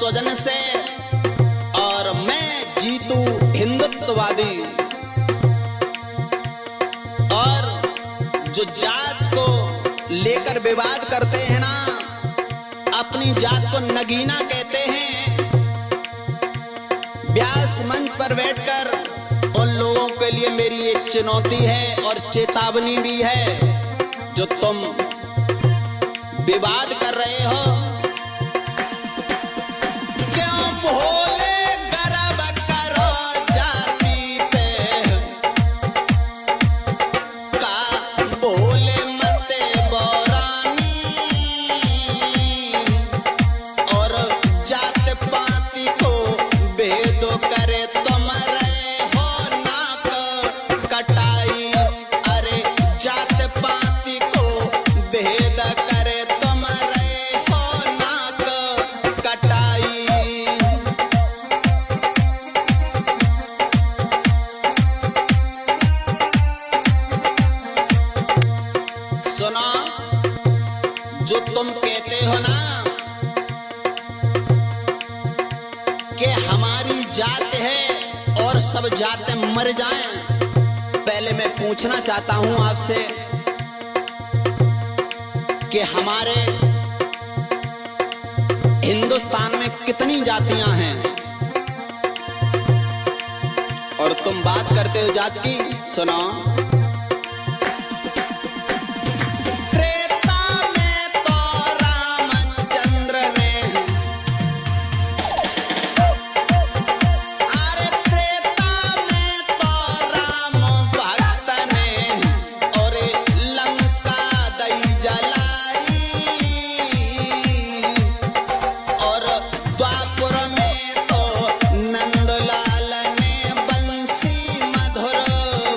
स्वजन से और मैं जीतू हिंदुत्ववादी। और जो जात को लेकर विवाद करते हैं ना, अपनी जात को नगीना कहते हैं। व्यास मंच पर बैठकर उन लोगों के लिए मेरी एक चुनौती है और चेतावनी भी है। जो तुम विवाद कर रहे हो, क्यों भोले गर्व करो जाति पे, का बोले मते बोरानी, और जात पाति को भेद करे तुम रहे हो नाक कटाई। अरे जात पाति को भेद करे तुम रहे हो नाक कटाई। सुना, जो तुम कहते हो ना कि हमारी जात है और सब जातें मर जाएं, पहले मैं पूछना चाहता हूं आपसे कि हमारे हिंदुस्तान में कितनी जातियां हैं? और तुम बात करते हो जात की। सुनो, त्रेता में तो रामचंद्र ने, अरे त्रेता में तो राम भक्त ने, और लंका दई जलाई, और द्वापर में तो नंदलाल ने बंसी मधुर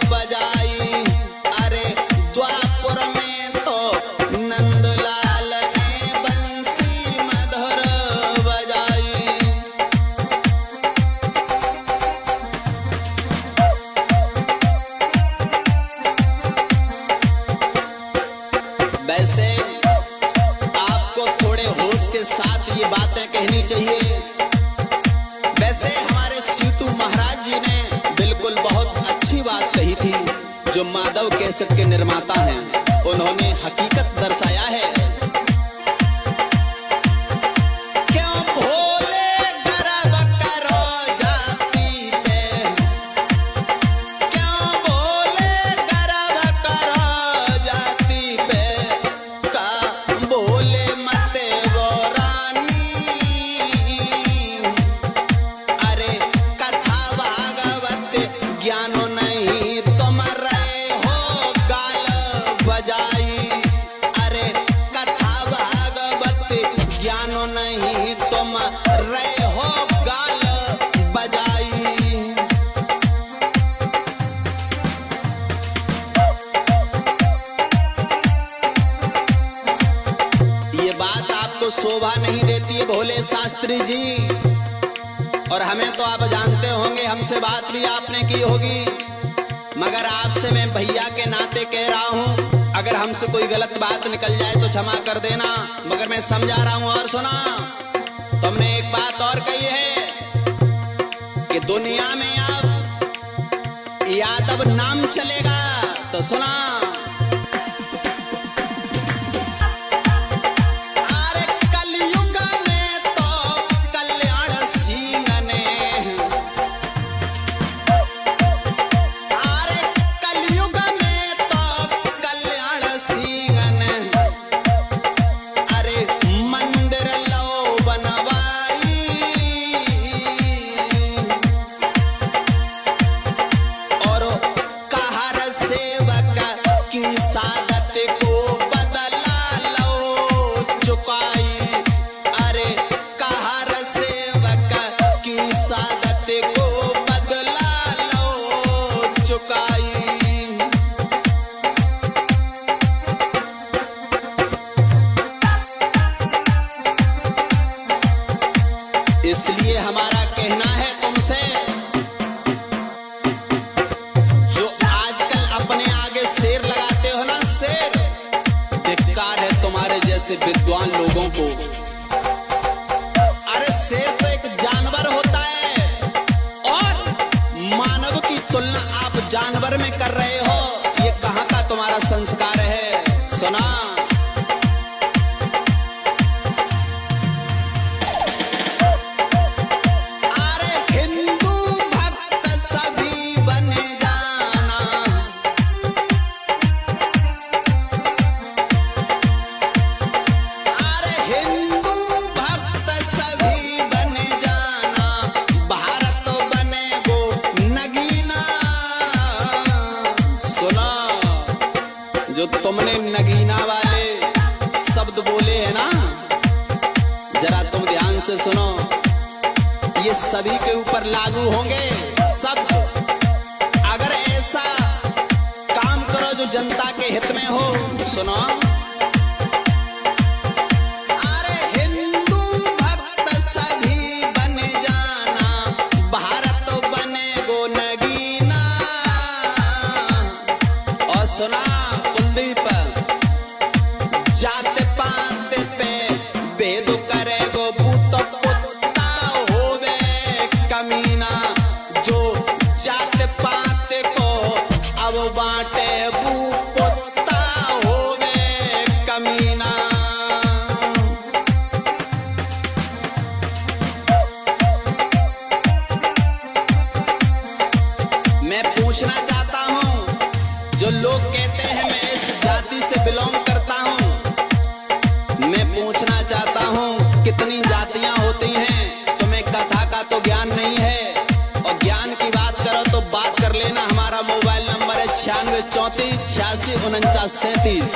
बजाई। अरे द्वापर में तो नंदलाल ने बंसी मधुर बजाई। वैसे आपको थोड़े होश के साथ ये बातें कहनी चाहिए। वैसे हमारे सीटू महाराज जी ने बिल्कुल बहुत अच्छी बात कही थी। जो माधव कैसेट के निर्माता हैं, उन्होंने हकीकत दर्शाया है। क्यों भोले गर्व करो जाति पे, क्यों भोले गर्व करो जाति पे, का बोले मते बोरानी। अरे कथा भागवत ज्ञानो नहीं तुम रहे हो गाल बजाई। अरे कथा भागवत ज्ञानो नहीं तुम रहे हो गाल बजाई। ये बात आपको शोभा नहीं देती है भोले शास्त्री जी। और हमें तो आप जानते होंगे, हमसे बात भी आपने की होगी, मगर आपसे मैं भैया के नाते कह रहा हूं, अगर हमसे कोई गलत बात निकल जाए तो क्षमा कर देना, मगर मैं समझा रहा हूं। और सुना, तुमने एक बात और कही है कि दुनिया में अब यादव नाम चलेगा। तो सुना, अरे कलयुग में तो कल्याण सिंह ने, अरे कलयुग में तो कल्याण सिंह ने, अरे मंदिर लो बनवाई, और कहर सेवक की सादत को बदला लो चुकाई। अरे कहर सेवक की सादत को बदला लो चुकाई। इसलिए हमारा कहना है तुमसे, जो आजकल अपने आगे शेर लगाते हो ना, शेर, धिक्कार है तुम्हारे जैसे विद्वान लोगों को। अरे शेर तो से सुनो, ये सभी के ऊपर लागू होंगे सब। अगर ऐसा काम करो जो जनता के हित में हो। सुनो, अरे हिंदू भक्त सभी बन जाना, भारत बने गो नगीना। और सुना कुलदीप, जात पात पे भेद करे गो भूत कुत्ता होवे कमीना। जो जात पात को अब बांटे भू कुत्ता होवे कमीना। मैं पूछना चाहता हूं, जो लोग कहते हैं मैं इस जाति से बिलोंग करता हूं, मैं पूछना चाहता हूं कितनी जातियां होती हैं? तुम्हें कथा का तो ज्ञान नहीं है। और ज्ञान की बात करो तो बात कर लेना। हमारा मोबाइल नंबर है 9634 86 49 37।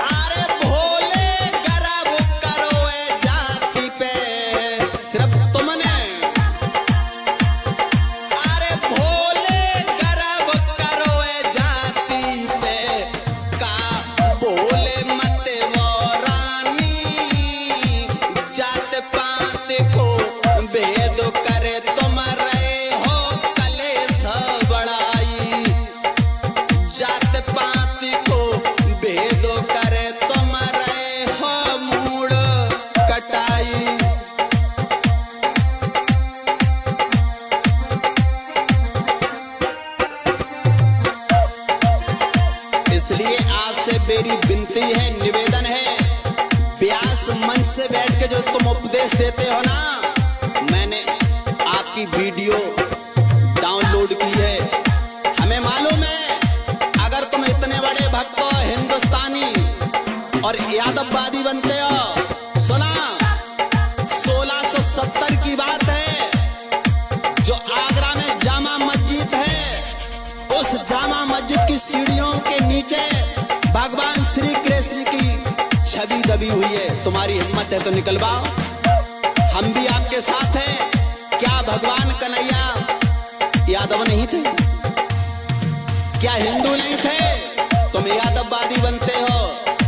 अरे भोले गर्व करो ए जाति पे, सिर्फ तुमने। अरे भोले गर्व करो ए जाति पे, का बोले मत वो रानी। जात पात को भेद करे तुम रहे हो कलेश बढ़ाई। जात पात को भेद करे तुम रहे हो मूड कटाई। इसलिए आपसे मेरी विनती है, निवेदन है, व्यास मंच से बैठ के जो तुम उपदेश देते हो ना, मैंने आपकी वीडियो डाउनलोड की है। हमें मालूम है, अगर तुम इतने बड़े भक्त हो, हिंदुस्तानी और यादववादी बनते हो। सुना, 1670 की बात है, जो आगरा में जामा मस्जिद है, उस जामा मस्जिद की सीढ़ियों के नीचे भगवान श्री कृष्ण की छवि दबी हुई है। तुम्हारी हिम्मत है तो निकलवाओ, हम भी आपके साथ हैं। क्या भगवान कन्हैया यादव नहीं थे? क्या हिंदू नहीं थे? तुम यादववादी बनते हो,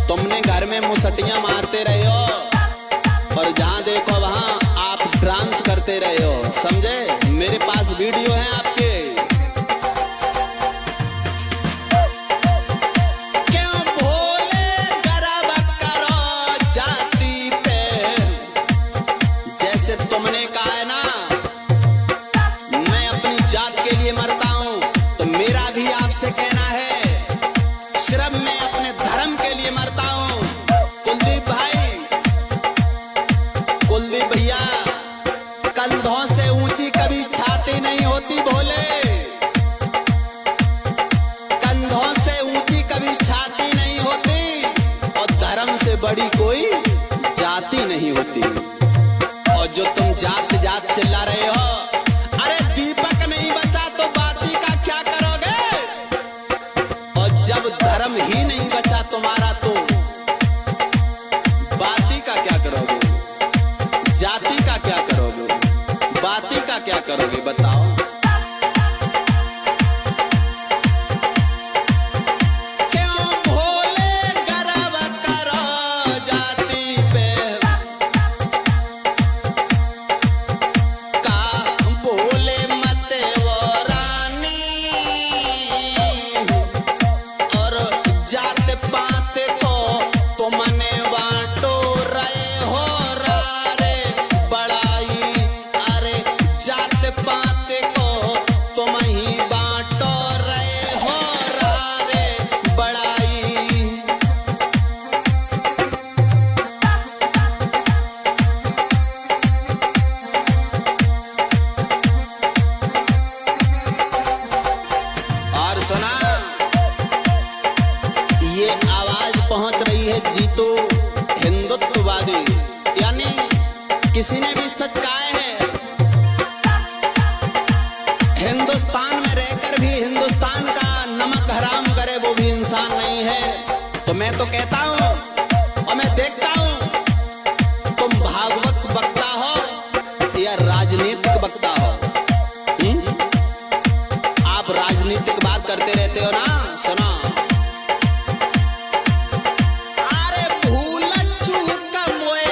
तुमने घर में मुसटियां मारते रहे हो और जहां देखो वहां आप डांस करते रहे हो, समझे? मेरे पास वीडियो है आपके। तुमने कहा है ना, मैं अपनी जात के लिए मरता हूं, तो मेरा भी आपसे कहना है, सिर्फ मैं अपने धर्म के लिए मरता हूं। कुलदीप भाई, कुलदीप भैया, कंधों से ऊंची कभी छाती नहीं होती। भोले, कंधों से ऊंची कभी छाती नहीं होती, और धर्म से बड़ी कोई जाति नहीं होती। और जो तुम जात जात चिल्ला रहे हो, अरे दीपक नहीं बचा तो बाती का क्या करोगे? और जब धर्म ही नहीं बचा तुम्हारा तो बाती का क्या करोगे? जाति का क्या करोगे? बाती का क्या करोगे? बताओ। सुना, ये आवाज पहुंच रही है जीतो हिंदुत्ववादी, यानी किसी ने भी सच कहा है, हिंदुस्तान में रहकर भी हिंदुस्तान का नमक हराम करे वो भी इंसान नहीं है। तो मैं तो कहता हूं और मैं देखता हूं सुना। अरे भूल चूक मोए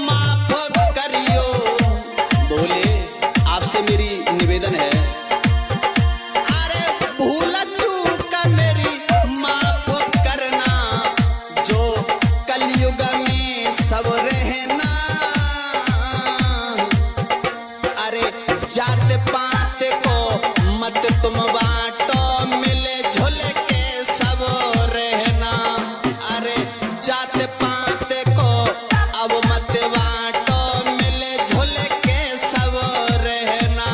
माफ करियो। भोले आपसे मेरी निवेदन है, अरे भूल चूक मेरी माफ करना, जो कलयुग में सब रहना। अरे जात पात को मत तुम बांटो, मिले झुल के सब रहना। अरे जात पात को अब मत बांटो, मिले झुल के सब रहना।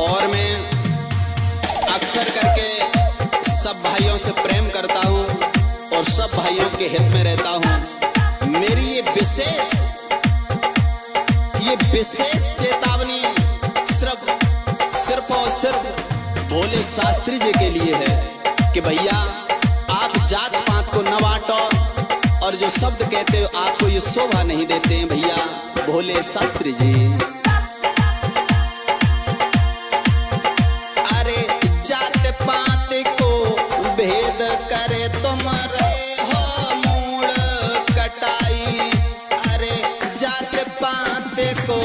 और मैं अक्सर करके सब भाइयों से प्रेम करता हूं और सब भाइयों के हित में रहता हूं। मेरी ये विशेष चेतावनी सिर्फ और सिर्फ भोले शास्त्री जी के लिए है कि भैया आप जात पात को न बांटो, और जो शब्द कहते हो आपको ये शोभा नहीं देते हैं भैया भोले शास्त्री जी। जात पात को भेद करे तुम रे हो मूड़ कटाई। अरे जात पात को